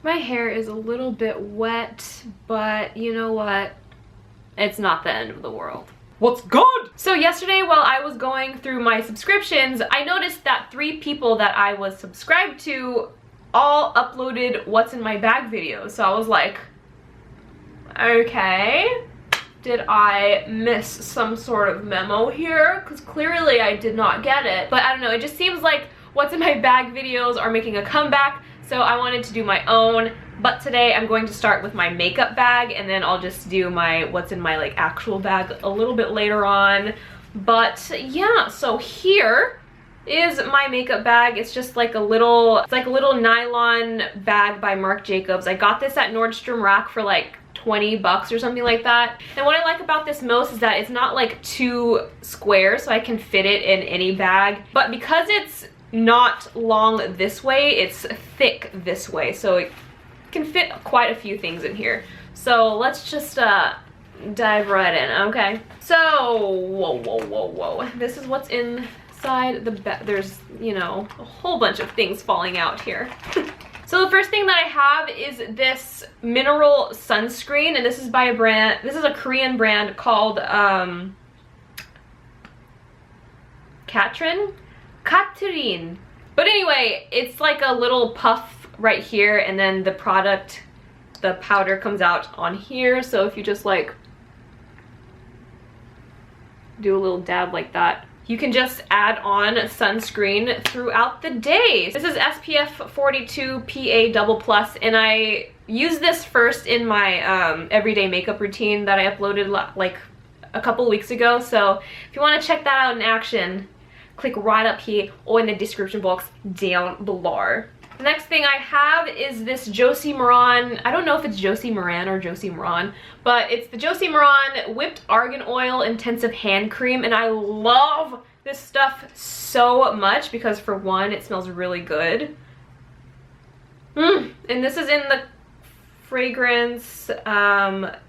My hair is a little bit wet, but you know what? It's not the end of the world. What's good? So yesterday while I was going through my subscriptions, I noticed that 3 people that I was subscribed to all uploaded what's in my bag videos. So I was like, okay, did I miss some sort of memo here? Because clearly I did not get it. But I don't know, it just seems like what's in my bag videos are making a comeback, so I wanted to do my own. But today I'm going to start with my makeup bag, and then I'll just do my what's in my like actual bag a little bit later on. But yeah, so here is my makeup bag. It's just like a little, it's like a little nylon bag by Marc Jacobs. I got this at Nordstrom Rack for like 20 bucks or something like that. And what I like about this most is that it's not like too square, so I can fit it in any bag. But because it's not long this way, it's thick this way, so it can fit quite a few things in here. So let's just dive right in, okay? So, whoa. This is what's inside the bag. There's, you know, a whole bunch of things falling out here. So the first thing that I have is this mineral sunscreen, and this is by a brand, this is a Korean brand called Katrin? But anyway, it's like a little puff right here, and then the product, the powder comes out on here. So if you just like do a little dab like that, you can just add on sunscreen throughout the day. This is SPF 42 PA++, and I use this first in my everyday makeup routine that I uploaded like a couple weeks ago. So if you want to check that out in action, click right up here or in the description box down below. The next thing I have is this Josie Maran. I don't know if it's Josie Maran or Josie Maran, but it's the Josie Maran Whipped Argan Oil Intensive Hand Cream, and I love this stuff so much because for one, it smells really good. And this is in the fragrance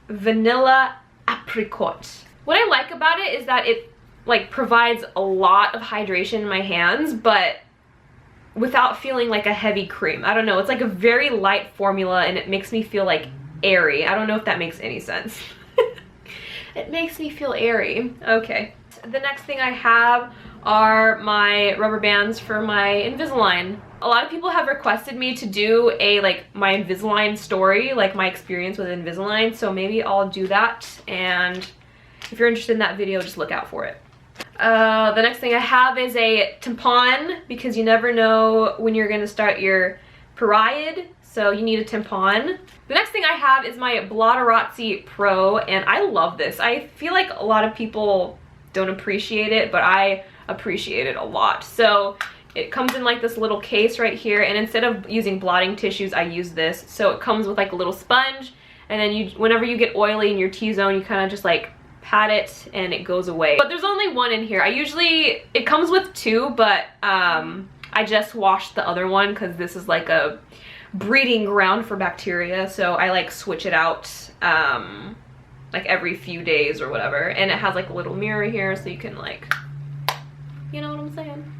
Vanilla Apricot. What I like about it is that it like provides a lot of hydration in my hands, but without feeling like a heavy cream. I don't know, it's like a very light formula, and it makes me feel like airy. I don't know if that makes any sense. It makes me feel airy. Okay. The next thing I have are my rubber bands for my Invisalign. A lot of people have requested me to do a like my Invisalign story, like my experience with Invisalign, so maybe I'll do that, and if you're interested in that video, just look out for it. The next thing I have is a tampon, because you never know when you're going to start your period, so you need a tampon. The next thing I have is my Blotterazzi Pro, and I love this. I feel like a lot of people don't appreciate it, but I appreciate it a lot. So it comes in like this little case right here, and instead of using blotting tissues, I use this. So it comes with like a little sponge, and then you, whenever you get oily in your T-zone, you kind of just like pat it and it goes away. But there's only one in here. It comes with 2, but I just washed the other one because this is like a breeding ground for bacteria, so I like switch it out like every few days or whatever. And it has like a little mirror here, so you can like, you know what I'm saying?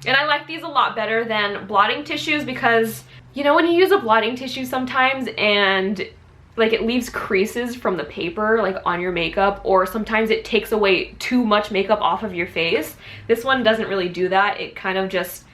And I like these a lot better than blotting tissues, because you know when you use a blotting tissue sometimes and like it leaves creases from the paper like on your makeup, or sometimes it takes away too much makeup off of your face. This one doesn't really do that. It kind of just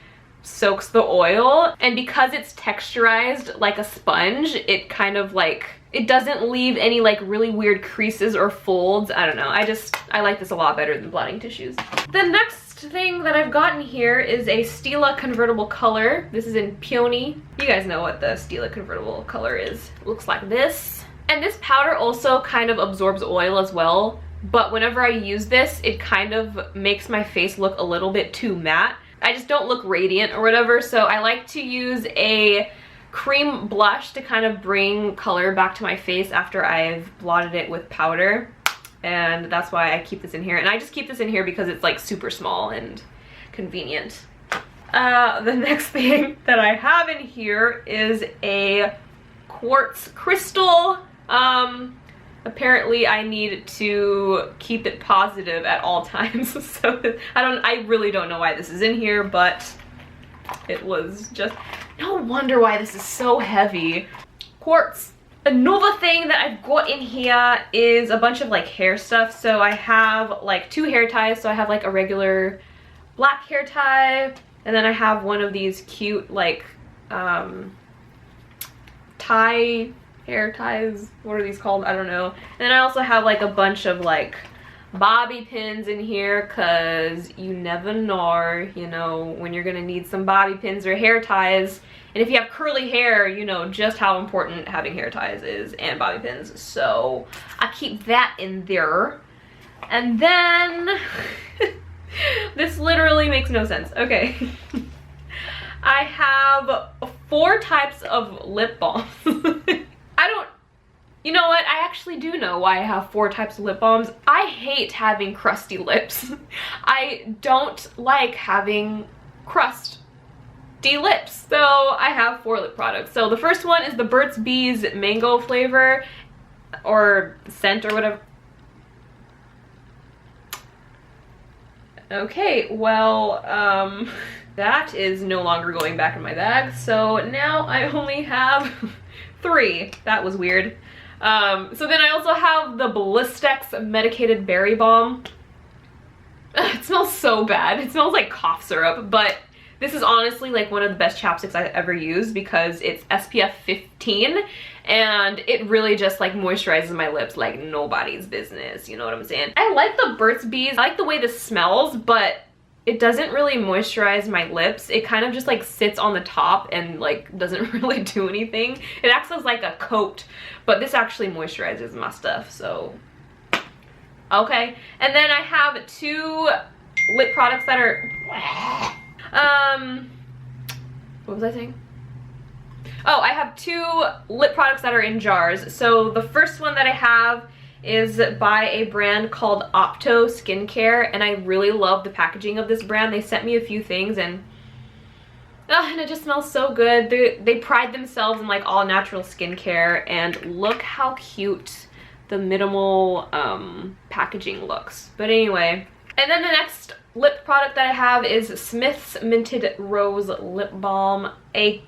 soaks the oil, and because it's texturized like a sponge, it kind of like, it doesn't leave any like really weird creases or folds. I don't know, I like this a lot better than blotting tissues. The next thing that I've gotten here is a Stila convertible color. This is in Peony. You guys know what the Stila convertible color is. It looks like this. And this powder also kind of absorbs oil as well, but whenever I use this, it kind of makes my face look a little bit too matte. I just don't look radiant or whatever, so I like to use a cream blush to kind of bring color back to my face after I've blotted it with powder. And that's why I keep this in here. And I just keep this in here because it's like super small and convenient. The next thing that I have in here is a quartz crystal. Apparently I need to keep it positive at all times. So I really don't know why this is in here, but it was just, No wonder why this is so heavy. Quartz. Another thing that I've got in here is a bunch of like hair stuff. So I have like 2 hair ties. So I have like a regular black hair tie, and then I have one of these cute like hair ties. What are these called? I don't know. And then I also have like a bunch of like bobby pins in here, because you never know, you know, when you're gonna need some bobby pins or hair ties. And if you have curly hair, you know just how important having hair ties is, and bobby pins. So I keep that in there. And then this literally makes no sense. Okay. I have 4 types of lip balms. You know what? I actually do know why I have 4 types of lip balms. I hate having crusty lips. I don't like having crusty lips. So I have 4 lip products. So the first one is the Burt's Bees mango flavor, or scent, or whatever. Okay, well, that is no longer going back in my bag. So now I only have 3. That was weird. So then I also have the Blistex medicated berry balm. It smells so bad. It smells like cough syrup, but this is honestly like one of the best chapsticks I've ever used, because it's SPF 15 and it really just like moisturizes my lips like nobody's business. You know what I'm saying? I like the Burt's Bees. I like the way this smells, but it doesn't really moisturize my lips. It kind of just like sits on the top and like doesn't really do anything. It acts as like a coat, but this actually moisturizes my stuff, so okay. And then I have 2 lip products that are what was I saying? Oh, I have 2 lip products that are in jars. So the first one that I have is by a brand called Apto Skincare, and I really love the packaging of this brand. They sent me a few things, and it just smells so good. They pride themselves in like all natural skincare, and look how cute the minimal packaging looks. But anyway, and then the next lip product that I have is Smith's Minted Rose Lip Balm. A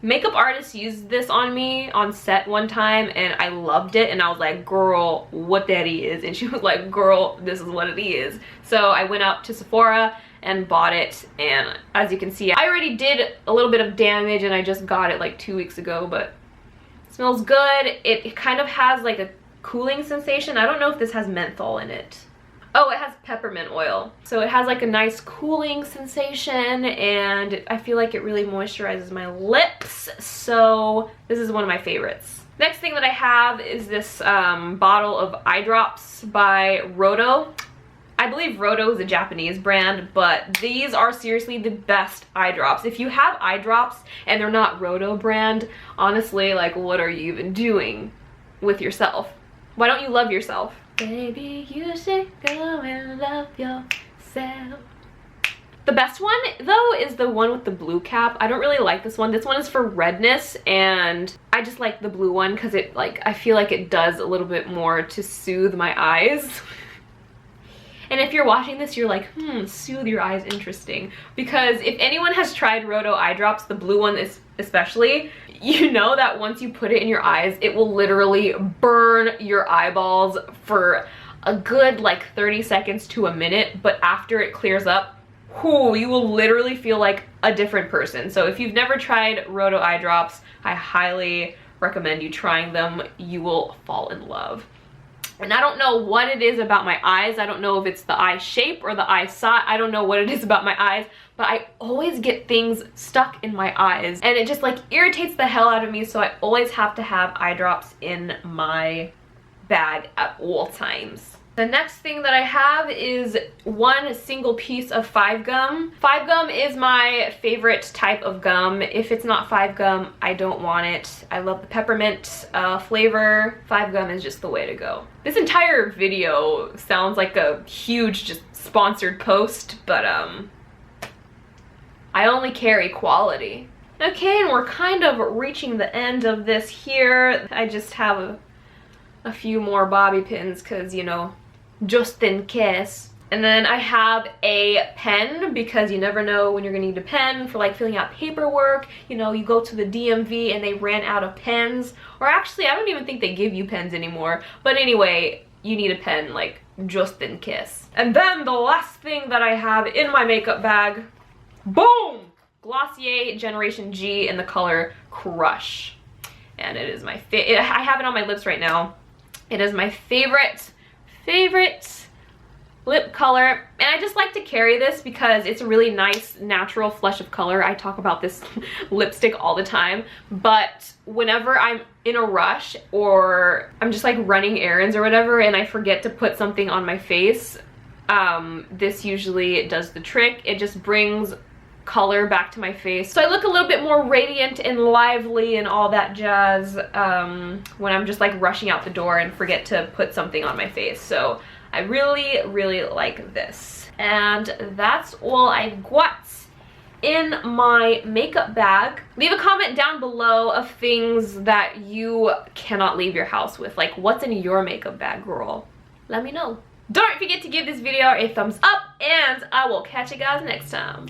makeup artist used this on me on set one time, and I loved it, and I was like, girl, what that is? And she was like, girl, this is what it is. So I went out to Sephora and bought it, and as you can see, I already did a little bit of damage, and I just got it like 2 weeks ago, but it smells good. It kind of has like a cooling sensation. I don't know if this has menthol in it. Oh, it has peppermint oil. So it has like a nice cooling sensation, and I feel like it really moisturizes my lips. So this is one of my favorites. Next thing that I have is this bottle of eye drops by Rodo. I believe Rodo is a Japanese brand, but these are seriously the best eye drops. If you have eye drops and they're not Rodo brand, honestly, like, what are you even doing with yourself? Why don't you love yourself? Baby, you should go and love yourself. The best one, though, is the one with the blue cap. I don't really like this one. This one is for redness, and I just like the blue one because it, like, I feel like it does a little bit more to soothe my eyes. And if you're watching this, you're like, soothe your eyes, interesting. Because if anyone has tried Rodo eye drops, the blue one is especially, you know that once you put it in your eyes, it will literally burn your eyeballs for a good like 30 seconds to a minute, but after it clears up, you will literally feel like a different person. So if you've never tried Rodo eye drops, I highly recommend you trying them. You will fall in love. And I don't know what it is about my eyes. I don't know if it's the eye shape or the eye size. I don't know what it is about my eyes, but I always get things stuck in my eyes, and it just like irritates the hell out of me. So I always have to have eye drops in my bag at all times. The next thing that I have is one single piece of 5 gum. 5 gum is my favorite type of gum. If it's not 5 gum, I don't want it. I love the peppermint flavor. 5 gum is just the way to go. This entire video sounds like a huge just sponsored post, but I only carry quality. Okay, and we're kind of reaching the end of this here. I just have a few more bobby pins because, you know, just in case. And And then I have a pen because you never know when you're gonna need a pen for like filling out paperwork. You know, you go to the DMV and they ran out of pens. Or actually, I don't even think they give you pens anymore. But anyway, you need a pen like just in case. And then the last thing that I have in my makeup bag, boom! Glossier Generation G in the color Crush. And it is my I have it on my lips right now. It is my favorite lip color, and I just like to carry this because it's a really nice natural flush of color. I talk about this lipstick all the time, but whenever I'm in a rush or I'm just like running errands or whatever and I forget to put something on my face, this usually does the trick. It just brings color back to my face, so I look a little bit more radiant and lively and all that jazz when I'm just like rushing out the door and forget to put something on my face. So I really like this. And that's all I got in my makeup bag. Leave a comment down below of things that you cannot leave your house with. Like, what's in your makeup bag, girl? Let me know. Don't forget to give this video a thumbs up, and I will catch you guys next time.